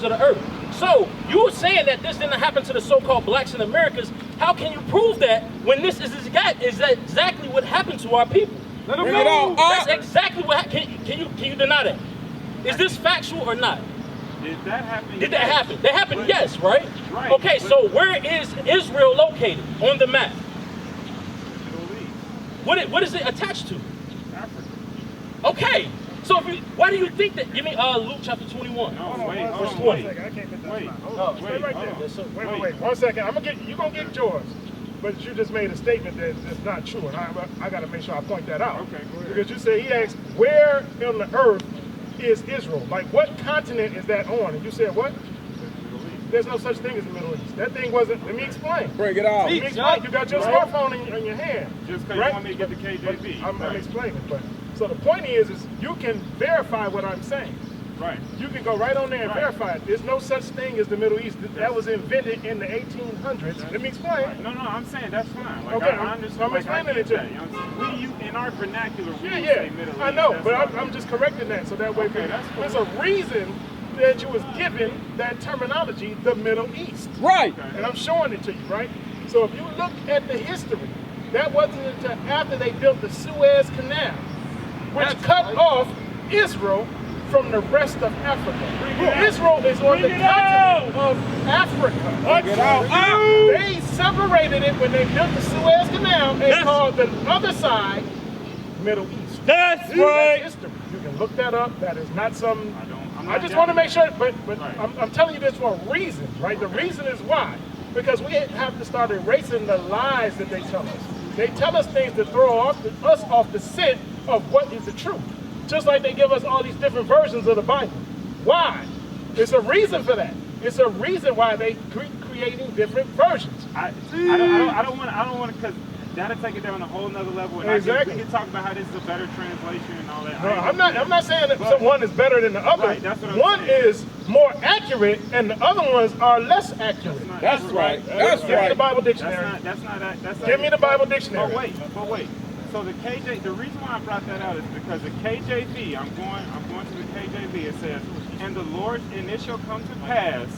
of the earth. So you were saying that this didn't happen to the so-called blacks in Americas. How can you prove that when this is exactly what happened to our people? Let them know. That's exactly what can you deny that? Is this factual or not? Did that happen? Did that happen? That happened, yes, right? Right. Okay, so where is Israel located on the map? What is it attached to? Africa. Okay. So why do you think that? Give me Luke chapter 21. No, wait, verse 20. One second, I can't get that. Wait. Hold on, stay right there. Yes, sir. Wait. 1 second. You're gonna get yours, but you just made a statement that's not true, and I got to make sure I point that out. Okay, go ahead. Because you said he asked, where on the earth is Israel? Like, what continent is that on? And you said what? There's no such thing as the Middle East. That thing wasn't. Let me explain. Break it out. Let me explain. You got your smartphone in your hand. Just because you want me to get the KJV. I'm explaining. But so the point is you can verify what I'm saying. Right. You can go right on there and verify it. There's no such thing as the Middle East. That was invented in the 1800s. Let me explain. Right. No, I'm saying that's fine. Like, Okay, I understand. I'm explaining it to you. You know what I'm saying? We in our vernacular, we Yeah. say Middle East. I know, That's but all. I'm just correcting that so that way that's cool. there's a reason that you was given that terminology, the Middle East. Right. And I'm showing it to you, right? So if you look at the history, that wasn't until after they built the Suez Canal, which cut off Israel from the rest of Africa. Israel is on the continent of Africa. Get out. They separated it when they built the Suez Canal and called the other side Middle East. That's That's history. You can look that up. That is not some. I just want to make sure, but Right. I'm telling you this for a reason, right? The reason is why. Because we have to start erasing the lies that they tell us. They tell us things to throw us off the scent of what is the truth. Just like they give us all these different versions of the Bible. Why? It's a reason for that. It's a reason why they creating different versions. I don't want to, because that'll take it down a whole nother level. And Exactly. we can talk about how this is a better translation and all that. No, I'm not saying that one is better than the other. Right, that's what I'm one saying. is more accurate and the other ones are less accurate. That's right. That's Give me the right. Bible dictionary. Give me the Bible dictionary. But wait. So the the reason why I brought that out is because the KJV, I'm going to the KJV, it says, and it shall come to pass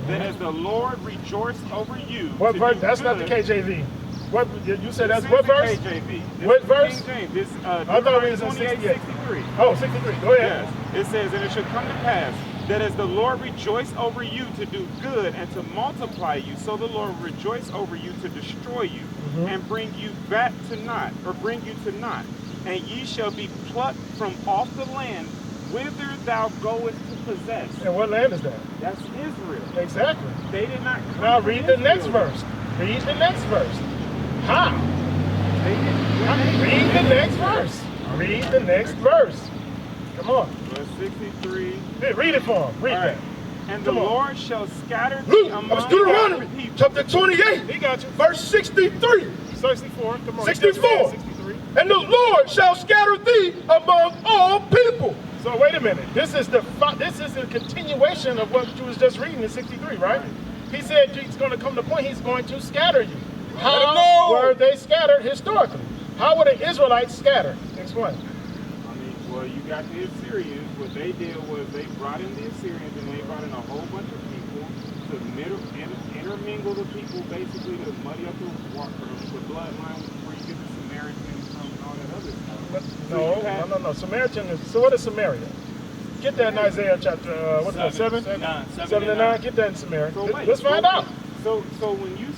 that as the Lord rejoiced over you. What verse? That's not the KJV. What you said? That's what verse? KJV. What verse? King James. This I thought it was in 63. Oh, 63. Go ahead. Yes. It says, and it shall come to pass that as the Lord rejoiced over you to do good and to multiply you, so the Lord rejoiced over you to destroy you and bring you back to naught, or bring you to naught. And ye shall be plucked from off the land whither thou goest to possess. And what land is that? That's Israel. Exactly. They did not come Now from read the next Israel. verse. Read the next verse. How? They didn't. Read the next verse. Read the next verse. Come on. Verse 63. Read it for him. Read that. And the Come on. Lord shall scatter thee Luke, among Deuteronomy, the people. chapter 28, He got you. verse 63. 64. Come on. 64. 63. And the Lord shall scatter thee among all people. So wait a minute. This is the continuation of what you was just reading in 63, right? He said he's going to come to the point he's going to scatter you. How were they scattered historically? How were the Israelites scattered? Explain. I mean, well, you got the Assyrians. What they did was they brought in the Assyrians and they brought in a whole bunch of people to intermingle the people, basically to muddy up the bloodline where you get the Samaritans from and all that other stuff. No. Samaritan is. So what is Samaria? Get that in Isaiah chapter. What's that? 7 to 9. Get that in Samaria. So wait, Let's find out. So when it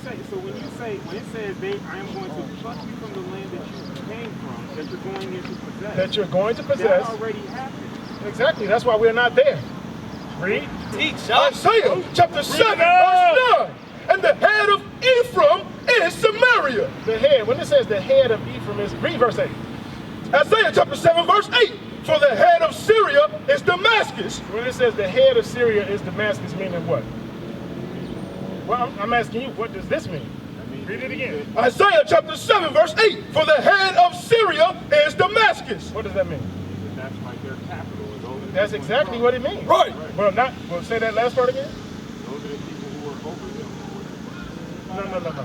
says I am going to pluck you from the land that you came from, that you're going into possess. That you're going to That possess. already happened. Exactly. That's why we're not there. Read. Isaiah chapter 7, verse 9. And the head of Ephraim is Samaria. The head. When it says the head of Ephraim is. Read verse 8. Isaiah chapter 7, verse 8. For the head of Syria is Damascus. When it says the head of Syria is Damascus, meaning what? Well, I'm asking you, what does this mean? Read it again. Isaiah chapter 7, verse 8. For the head of Syria is Damascus. What does that mean? That's like their capital. That's exactly what it means. Right. Well, say that last part again. Those are the people who were over them.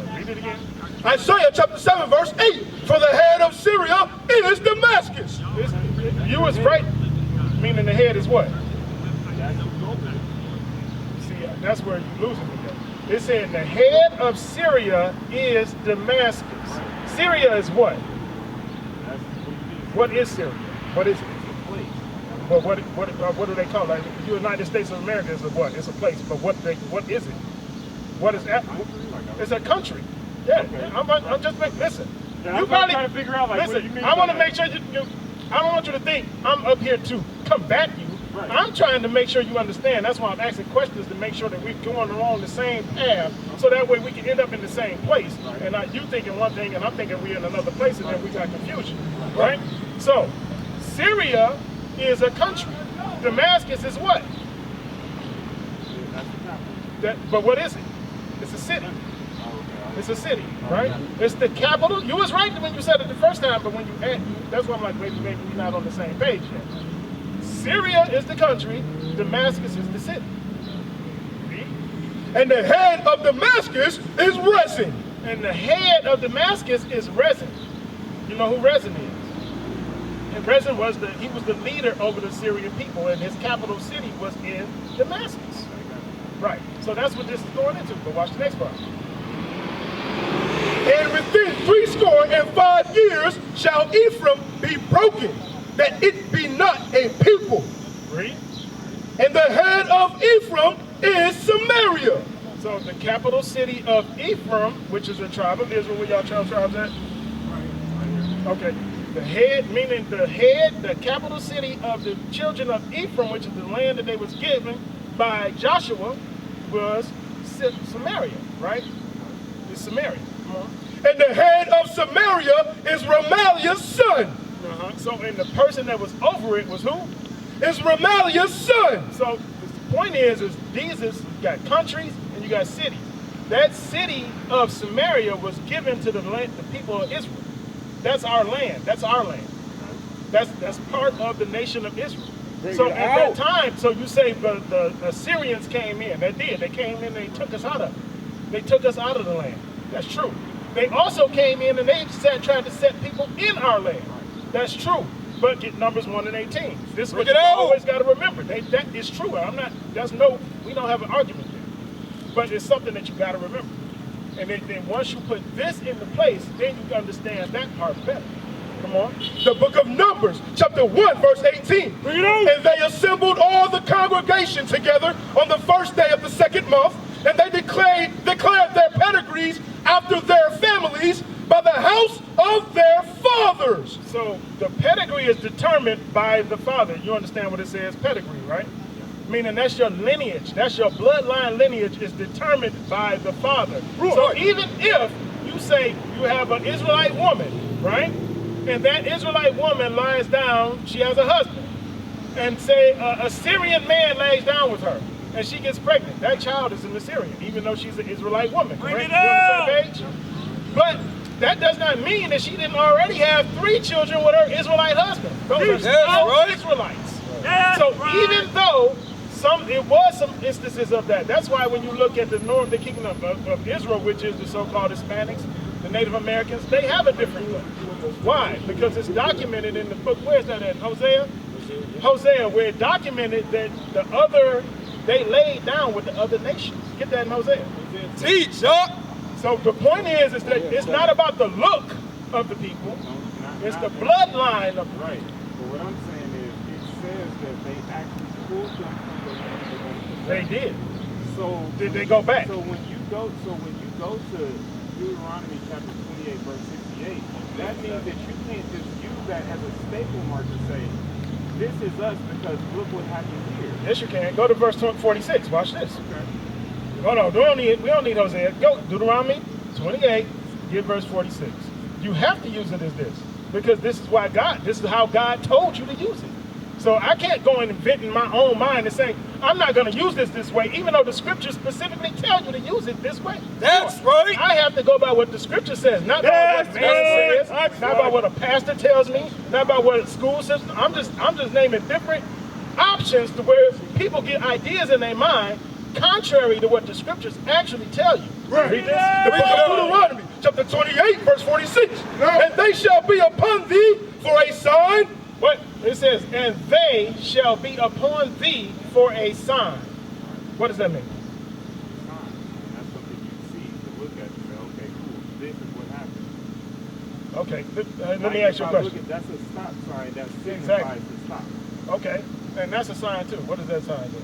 No. Read it again. Isaiah chapter 7, verse 8. For the head of Syria is Damascus. You was right, meaning the head is what? That's where you're losing me there. It said the head of Syria is Damascus. Syria is what? What is Syria? What is it? Well, what do they call it? The United States of America is a what? It's a place. But what is it? What is that? It's a country. Yeah. Okay. I'm just listen. Yeah, You probably trying to figure out like listen. what you mean. I want to make sure you. I don't want you to think I'm up here to combat you. Right. I'm trying to make sure you understand. That's why I'm asking questions to make sure that we're going along the same path, so that way we can end up in the same place. Right. And not you thinking one thing and I'm thinking we're in another place, and then we got confusion. Right? So, Syria is a country. Damascus is what? But what is it? It's a city. It's a city, right? It's the capital. You was right when you said it the first time, but when you add, that's why I'm like, maybe we're not on the same page yet. Syria is the country. Damascus is the city. And the head of Damascus is Rezin. And the head of Damascus is Rezin. You know who Rezin is? And Rezin was he was the leader over the Syrian people, and his capital city was in Damascus. Right. So that's what this is going into. But watch the next part. And within 65 years shall Ephraim be broken, that it be not a people. Read. And the head of Ephraim is Samaria. So the capital city of Ephraim, which is a tribe of Israel, where y'all tribes at? Okay. The head, meaning the capital city of the children of Ephraim, which is the land that they was given by Joshua, was Samaria, right? It's Samaria. And the head of Samaria is Ramaliah's son. So, and the person that was over it was who? Is Ramaliah's son. So the point is these you got countries and you got cities. That city of Samaria was given to the people of Israel. That's our land. That's our land. That's part of the nation of Israel. So at that time, so you say the Assyrians came in. They did. They came in. They took us out of it. They took us out of the land. That's true. They also came in and they tried to set people in our land. That's true. But get Numbers 1 and 18. This is what you always got to remember. That is true. We don't have an argument there. But it's something that you got to remember. And then once you put this into place, then you understand that part better. Come on. The book of Numbers, chapter 1, verse 18. And they assembled all the congregation together on the first day of the second month, and they declared their pedigrees after their families by the house of their fathers. So the pedigree is determined by the father. You understand what it says, pedigree, right? Meaning that's your lineage. That's your bloodline lineage is determined by the father. Right. So even if you say you have an Israelite woman, right? And that Israelite woman lies down, she has a husband. And say a Syrian man lays down with her and she gets pregnant. That child is an Assyrian, even though she's an Israelite woman. Bring correct? it up! You on the same page? But that does not mean that she didn't already have 3 children with her Israelite husband. Those are still Israelites. So even though it was some instances of that. That's why when you look at the northern kingdom of Israel, which is the so-called Hispanics, the Native Americans, they have a different look. Why? Because it's documented in the book. Where's that at? Hosea? Hosea, where it documented that they laid down with the other nations. Get that in Hosea. Teach up. So the point is that it's not about the look of the people. It's the bloodline of the right. But what I'm saying is, it says that they actually pulled them from the land. They did. So did they go back? So when you go to Deuteronomy chapter 28, verse 68, that means that you can't just use that as a staple mark to say, this is us because look what happened here. Yes, you can. Go to verse 46. Watch this. Okay. Hold on. We don't need Hosea. Go Deuteronomy 28, get verse 46. You have to use it as this because this is how God told you to use it. So I can't go and invent in my own mind and say, I'm not going to use this way, even though the scriptures specifically tell you to use it this way. That's right. I have to go by what the scripture says, not by what man says, not by what a pastor tells me, not by what a school system. I'm just naming different options to where people get ideas in their mind contrary to what the scriptures actually tell you. Right. Read this. The book of Deuteronomy, chapter 28, verse 46. And they shall be upon thee for a sign. What? It says, and they shall be upon thee for a sign. What does that mean? Okay, let me ask you a question. That's a stop sign that signifies Exactly. to stop. Okay, and that's a sign too. What does that sign do?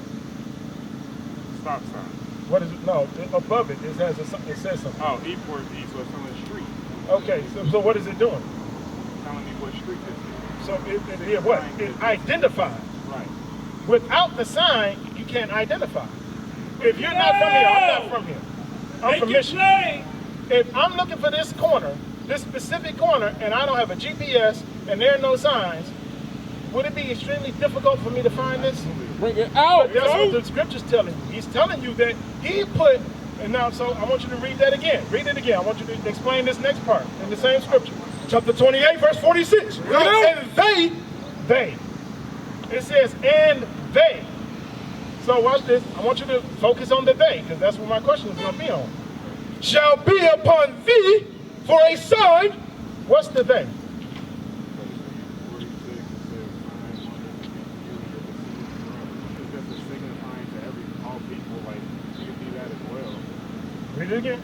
Stop sign. What is it? No, above it, it says something. Oh, E for E, so it's on the street. Okay, so what is it doing? Telling me what street this is. So it identifies. Right. Without the sign, you can't identify. If you're not from here, I'm not from here. I'm from Michigan. If I'm looking for this corner, this specific corner, and I don't have a GPS and there are no signs, would it be extremely difficult for me to find this? Bring it out. But that's what the scripture's telling you. He's telling you that he put, and now, so I want you to read that again. Read it again. I want you to explain this next part in the same scripture. Chapter 28, verse 46. And They. It says, and they. So watch this. I want you to focus on the they, because that's what my question is going to be on. shall be upon thee for a sign. What's the they? Read it again.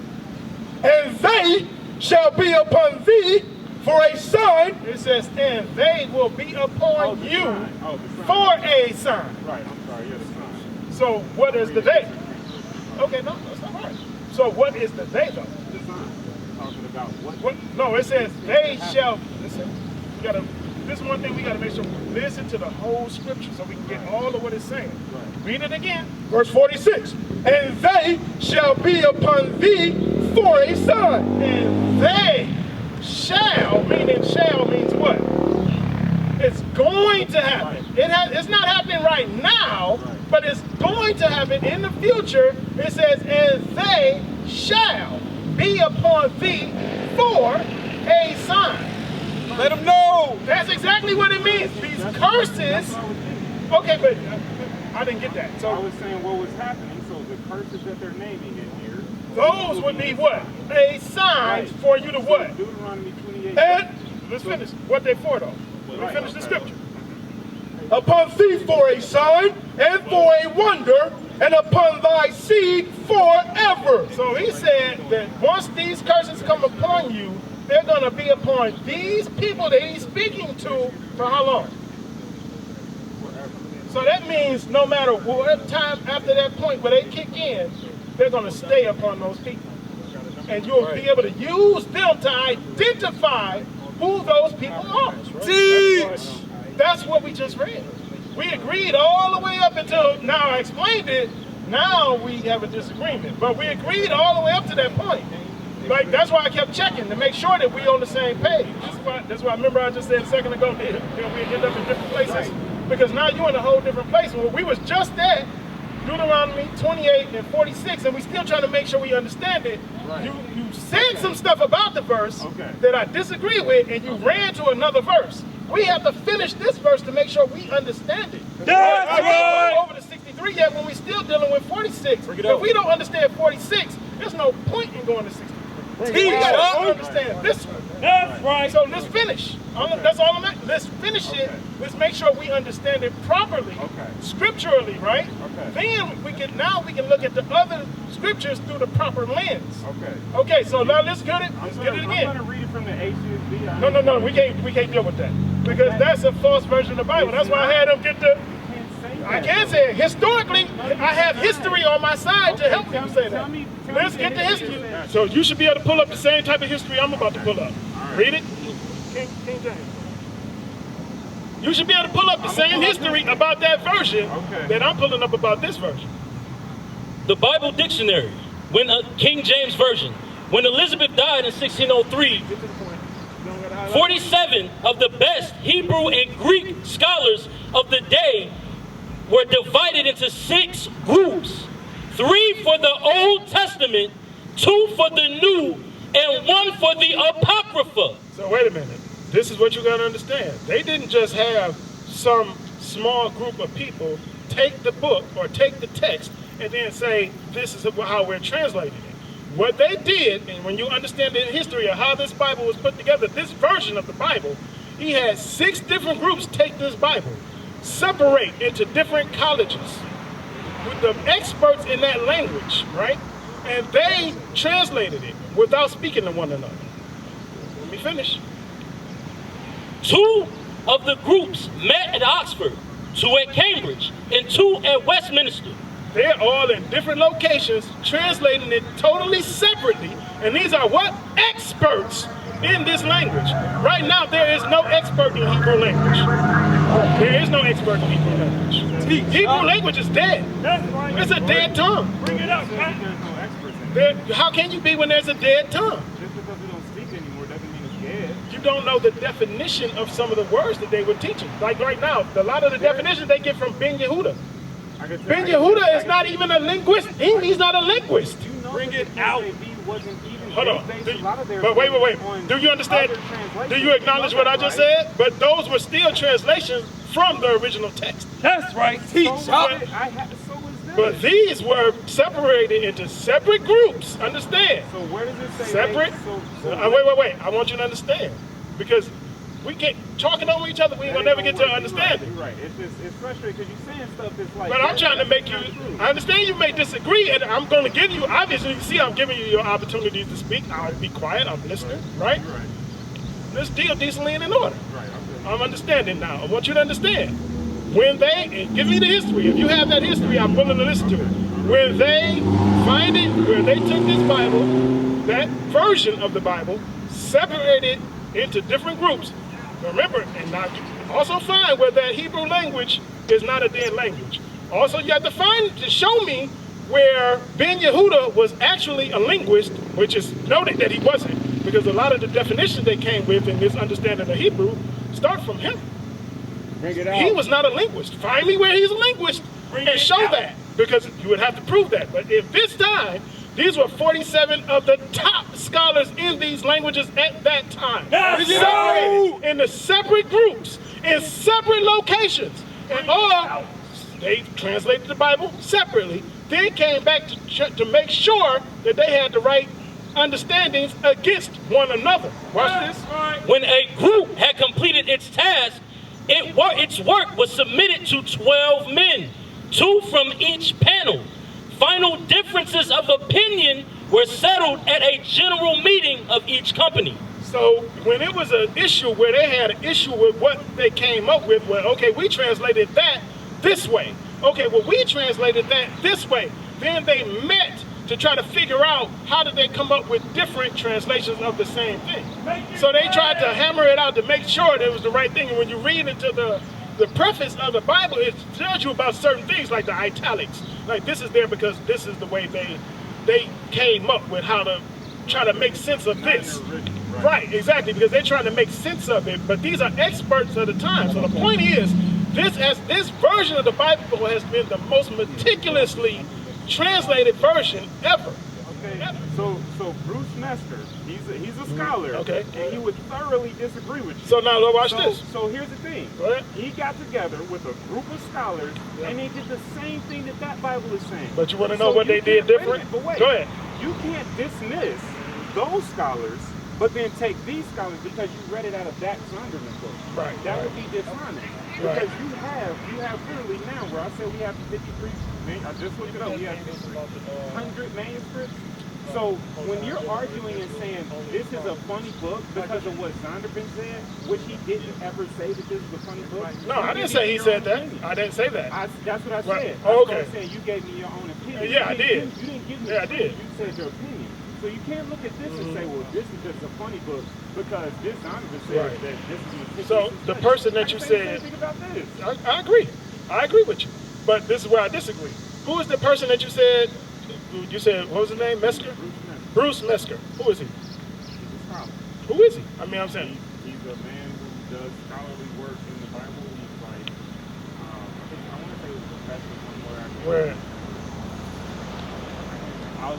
And they shall be upon thee for a sign. It says, and they will be upon you the sign. for a sign. Right, I'm sorry, yeah, the sign. So what is the they? Okay, no, that's not right. So what is the they though? The sign. Talking about What? No, it says they shall. Listen, we gotta. This is one thing we gotta make sure we listen to the whole scripture so we can get all of what it's saying. Right. Read it again. Verse 46. And they shall be upon thee for a sign. And they shall, meaning shall means what? It's going to happen. It's not happening right now, but it's going to happen in the future. It says, and they shall be upon thee for a sign. Let them know. That's exactly what it means. These curses. Okay, but I didn't get that. I So was saying what was happening, so the curses that they're naming in here. those would be what? A sign for you to what? Deuteronomy 28. And let's finish. What they for though? Let me finish the scripture. Upon thee for a sign and for a wonder, and upon thy seed forever. So he said that once these curses come upon you, they're going to be upon these people that he's speaking to for how long? So that means no matter what time after that point where they kick in, they're going to stay upon those people. And you'll be able to use them to identify who those people are. Teach. That's what we just read. We agreed all the way up until now I explained it. Now we have a disagreement. But we agreed all the way up to that point. Like, that's why I kept checking to make sure that we on the same page. That's why remember I just said a second ago that we end up in different places. Because now you're in a whole different place. Well, we was just at Deuteronomy 28 and 46, and we still trying to make sure we understand it. Right. You said some stuff about the verse Okay. that I disagree with, and you ran to another verse. We have to finish this verse to make sure we understand it. That's I can't right. go over to 63 yet when we still dealing with 46. If we don't understand 46, there's no point in going to 63. We gotta understand this one. That's right. So let's finish. That's all I'm at. Let's finish it. Let's make sure we understand it properly, scripturally, right? Then we can look at the other scriptures through the proper lens. Okay. So now let's get it. Let's get it I'm again. going to read it from the HSV. No. We can't deal with that because that's a false version of the Bible. That's why I had them get the. I can't say it. Historically, I have history on my side to help you say that. Let's get the history. So you should be able to pull up the same type of history I'm about to pull up. Read it. King James. You should be able to pull up the same history about that version that I'm pulling up about this version. The Bible Dictionary, King James Version. When Elizabeth died in 1603, 47 of the best Hebrew and Greek scholars of the day were divided into 6 groups. 3 for the Old Testament, 2 for the New, and 1 for the Apocrypha. So wait a minute. This is what you got to understand. They didn't just have some small group of people take the book or take the text and then say, this is how we're translating it. What they did, and when you understand the history of how this Bible was put together, this version of the Bible, he had 6 different groups take this Bible, separate into different colleges with the experts in that language, right? And they translated it without speaking to one another. Let me finish. 2 of the groups met at Oxford, 2 at Cambridge, and 2 at Westminster. They're all in different locations, translating it totally separately. And these are what? Experts in this language. Right now, there is no expert in Hebrew language. There is no expert in Hebrew language. Hebrew language is dead. It's a dead tongue. Bring it up, man. There's no experts in it. How can you be when there's a dead tongue? Just because we don't speak anymore doesn't mean it's dead. You don't know the definition of some of the words that they were teaching. Like right now, a lot of the definitions they get from Ben Yehuda. Ben Yehuda is not even a linguist. He's not a linguist. Bring it out. Wasn't even Hold on. But wait. Do you understand? Do you acknowledge what I just said? But those were still translations from the original text. That's right. But these were separated into separate groups. Understand? So where does it say? Separate? Wait. I want you to understand. Because we get talking over each other, we ain't gonna never get to understand it. You're right. It's frustrating because you're saying stuff that's like. But I'm trying to make you. I understand you may disagree, and I'm going to give you. Obviously, you see, I'm giving you your opportunities to speak. I'll be quiet. I'm listening. Right? Let's deal decently and in order. Right. I'm understanding now. I want you to understand. When they give me the history, if you have that history, I'm willing to listen to it. When they find it, where they took this Bible, that version of the Bible, separated into different groups. Remember, and now you also find where that Hebrew language is not a dead language. Also, you have to show me where Ben Yehuda was actually a linguist, which is noted that he wasn't, because a lot of the definitions they came with in this understanding of Hebrew start from him. Bring it out. He was not a linguist. Find me where he's a linguist and show that, because you would have to prove that. But if this time, these were 47 of the top scholars in these languages at that time. Separated into separate groups, in separate locations. And all, they translated the Bible separately, then came back to make sure that they had the right understandings against one another. Watch this. When a group had completed its task, its work was submitted to 12 men, 2 from each panel. Final differences of opinion were settled at a general meeting of each company. So when it was an issue where they had an issue with what they came up with, well, okay, we translated that this way. Okay, well, we translated that this way. Then they met to try to figure out how did they come up with different translations of the same thing. So they tried to hammer it out to make sure that it was the right thing. And when you read into the preface of the Bible, it tells you about certain things like the italics. Like this is there because this is the way they came up with how to try to make sense of this. Right, exactly, because they're trying to make sense of it. But these are experts of the time. So the point is, this version of the Bible has been the most meticulously translated version ever. Okay. So Bruce Nestor, he's a scholar. Okay. And he would thoroughly disagree with you. So now watch this. So here's the thing. Go ahead. He got together with a group of scholars, and they did the same thing that Bible is saying. But you want to know what they did different? But wait, go ahead. You can't dismiss those scholars, but then take these scholars because you read it out of that Zondervan book. Right. That would be dishonest. Right. Because you have literally now where I say we have 53, I just looked it up, we have 100 manuscripts. So when you're arguing and saying this is a funny book because of what Zondervan said, which he didn't ever say that this is a funny book. No, I didn't say he said that. I didn't say that. That's what I said. Oh, okay. I'm saying you gave me your own opinion. Yeah, I did. You didn't give me Yeah, I did. You said your opinion. So you can't look at this and say, well, this is just a funny book because this Zondervan says that this is a So the person that you said, think about this. I agree. I agree with you. But this is where I disagree. Who is the person that you said, what was his name? Mesker? Bruce Mesker. Who is he? He's a scholar. Who is he? I mean, I'm saying. He's a man who does scholarly work in the Bible. He's like, I want to say he was a professor somewhere. Where? I'll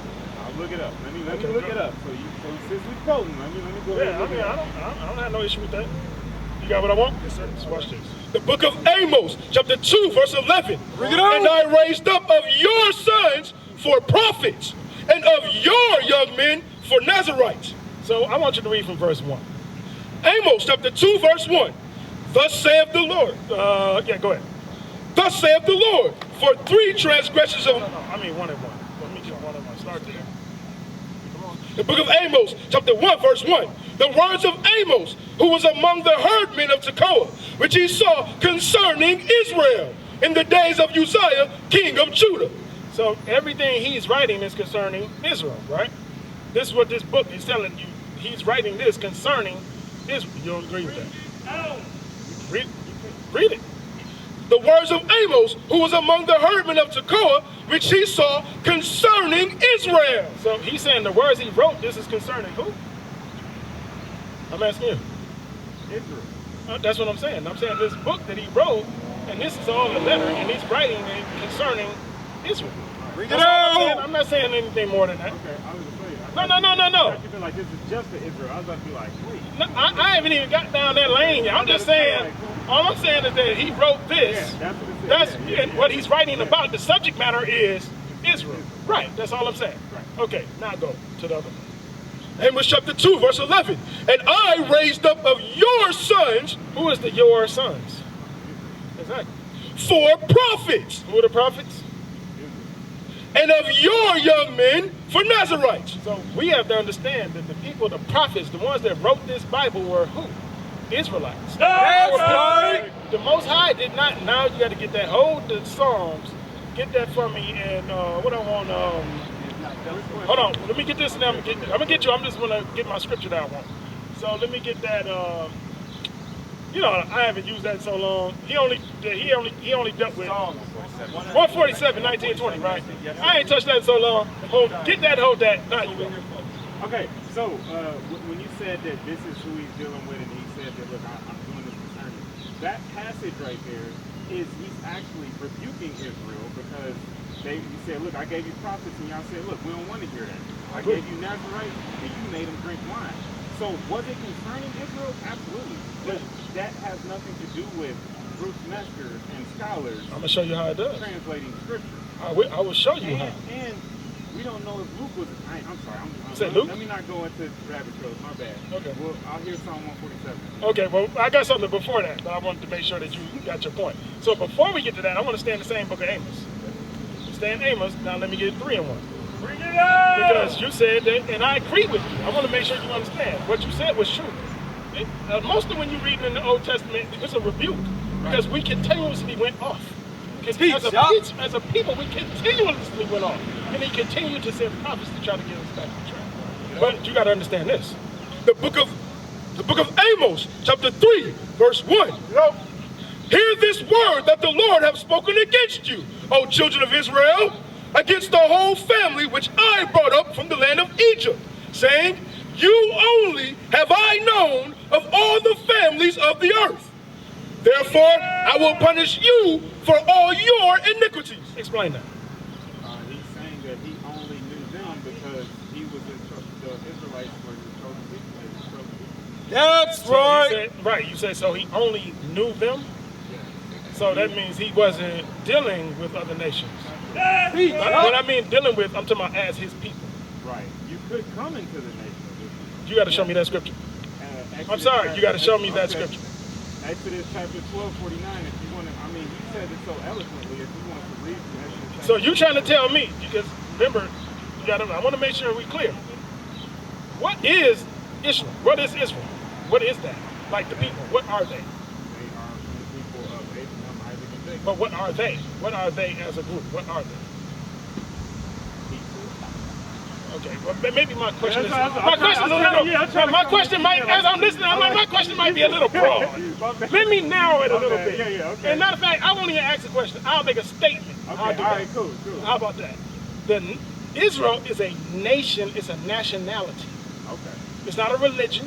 look it up. Let me look it up. So since we're quoting, let me go ahead and look it up. I don't have no issue with that. You got what I want? Yes, sir. Let's watch this. The book of Amos, chapter 2, verse 11. Bring it on. And I raised up of your sons for prophets, and of your young men for Nazarites. So I want you to read from verse 1. Amos, chapter 2, verse 1. Thus saith the Lord. Go ahead. Thus saith the Lord, for 3 transgressions of... I mean 1 and 1. Let me just 1 and 1. Start there. The book of Amos, chapter 1, verse 1. The words of Amos, who was among the herdmen of Tekoa, which he saw concerning Israel in the days of Uzziah, king of Judah. So everything he's writing is concerning Israel, right? This is what this book is telling you. He's writing this concerning Israel. You don't agree with that? Read it. The words of Amos, who was among the herdmen of Tekoa, which he saw concerning Israel. So he's saying the words he wrote, this is concerning who? I'm asking you. Israel. That's what I'm saying. I'm saying this book that he wrote, and this is all a letter, and he's writing it concerning Israel. Read it out. I'm not saying anything more than that. Okay, I was afraid. No. You feel like this is just for Israel. I was about to be like, wait. No, I haven't even got down that lane yet. I'm just saying, all I'm saying is that he wrote this. Yeah, that's what it says. And what he's writing about, the subject matter is Israel. Right, that's all I'm saying. Right. Okay, now go to the other one. Amos chapter 2, verse 11. And I raised up of your sons. Who is the your sons? Exactly. 4 prophets. Who are the prophets? And of your young men for Nazarites. So we have to understand that the people, the prophets, the ones that wrote this Bible were who? Israelites. That's right. The Most High did not. Now you got to get that. Hold the Psalms. Get that for me. And what I want. Hold on. Let me get this. And I'm gonna get you. I'm just gonna get my scripture that I want. So let me get that. I haven't used that in so long. He only dealt with 147, 19, 20, right? I ain't touched that in so long. Hold that. Now you go. Okay, so when you said that this is who he's dealing with, and he said that, look, I'm doing this concerning, that passage right there is he's actually rebuking Israel because he said, look, I gave you prophets, and y'all said, look, we don't want to hear that. I gave you Nazarites, and you made them drink wine. So was it concerning Israel? Absolutely. But that has nothing to do with Bruce Nestor and scholars. I'm gonna show you how it does. Translating scripture. I will show you how. And we don't know if Luke was. I'm sorry. Say Luke? Let me not go into rabbit trails. My bad. Okay. Well, I'll hear Psalm 147. Okay, well, I got something before that, but I wanted to make sure that you got your point. So before we get to that, I want to stay in the same book of Amos. Stay in Amos. Now let me get 3 in 1. Bring it out! Because you said that, and I agree with you. I want to make sure you understand. What you said was true. Mostly when you read in the Old Testament, it's a rebuke. Because we continuously went off. As a people, we continuously went off. And he continued to send prophets to try to get us back on track. But you got to understand this. The book of Amos, chapter 3, verse 1. Hear this word that the Lord hath spoken against you, O children of Israel, against the whole family which I brought up from the land of Egypt, saying, you only have I known of all the families of the earth. Therefore, I will punish you for all your iniquities. Explain that. He's saying that he only knew them because he was the Israelites were the chosen people. That's right. You said so he only knew them? So that means he wasn't dealing with other nations. What I mean dealing with, I'm talking about as his people. Right. You could come into the nation of Israel. You got to show me that scripture. I'm sorry, you got to show me that scripture. Exodus chapter 12, 49, if you want to, he said it so eloquently, if you want to read from Exodus. So you're trying to tell me, because remember, I want to make sure we're clear. What is Israel? What is Israel? What is that? Like the people, what are they? They are the people of Abraham, Isaac, and Jacob. But what are they? What are they as a group? What are they? Okay, well, maybe my question my question might, as I'm listening, my question might be a little broad. Let me narrow it a little bit. Okay. And matter of fact, I won't even ask a question. I'll make a statement. Okay, I'll do all that. right, cool. How about that? Israel is a nation, it's a nationality. Okay. It's not a religion.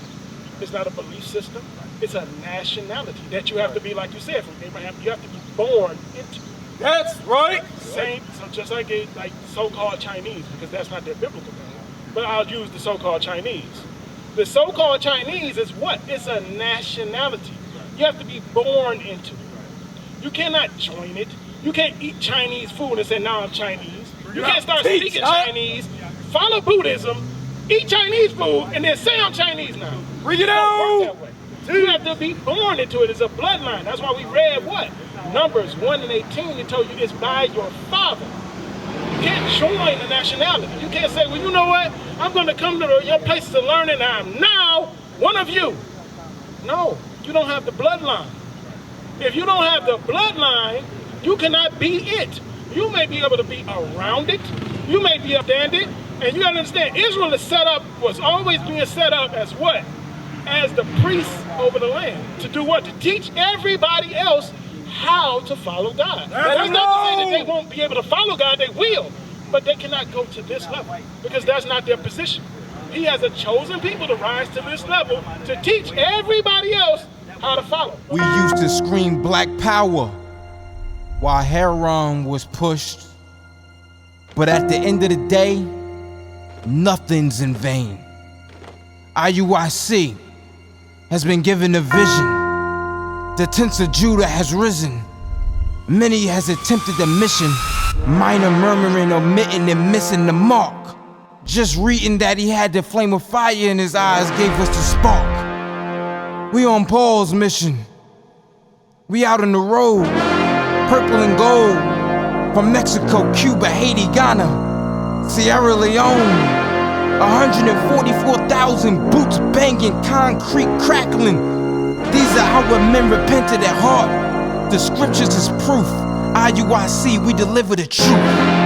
It's not a belief system. It's a nationality that you have to be, like you said, from Abraham, you have to be born into. That's right. Same, so just like so-called Chinese, because that's not their biblical name. But I'll use the so-called Chinese. The so-called Chinese is what? It's a nationality. You have to be born into it. You cannot join it. You can't eat Chinese food and say, now I'm Chinese. You can't start speaking Chinese, follow Buddhism, eat Chinese food, and then say I'm Chinese now. Bring it out! You have to be born into it. It's a bloodline. That's why we read what? Numbers 1 and 18, it told you it's by your father. You can't join the nationality. You can't say, well, you know what? I'm going to come to your places of learning. I'm now One of you. No, you don't have the bloodline. If you don't have the bloodline, you cannot be it. You may be able to be around it. You may be upstanding. And you gotta understand, Israel is set up, was always being set up as what? As the priests over the land. To do what? To teach everybody else how to follow God. That's not to say that they won't be able to follow God, they will. But they cannot go to this level because that's not their position. He has a chosen people to rise to this level to teach everybody else how to follow. We used to scream black power while Heron was pushed. But at the end of the day, nothing's in vain. Iuic has been given a vision. The tents of Judah has risen. Many has attempted the mission. Minor murmuring, omitting, and missing the mark. Just reading that he had the flame of fire in his eyes gave us the spark. We on Paul's mission. We out on the road. Purple and gold. From Mexico, Cuba, Haiti, Ghana, Sierra Leone. 144,000 boots banging, concrete crackling. These are our men repented at heart. The scriptures is proof. Iuic, we deliver the truth.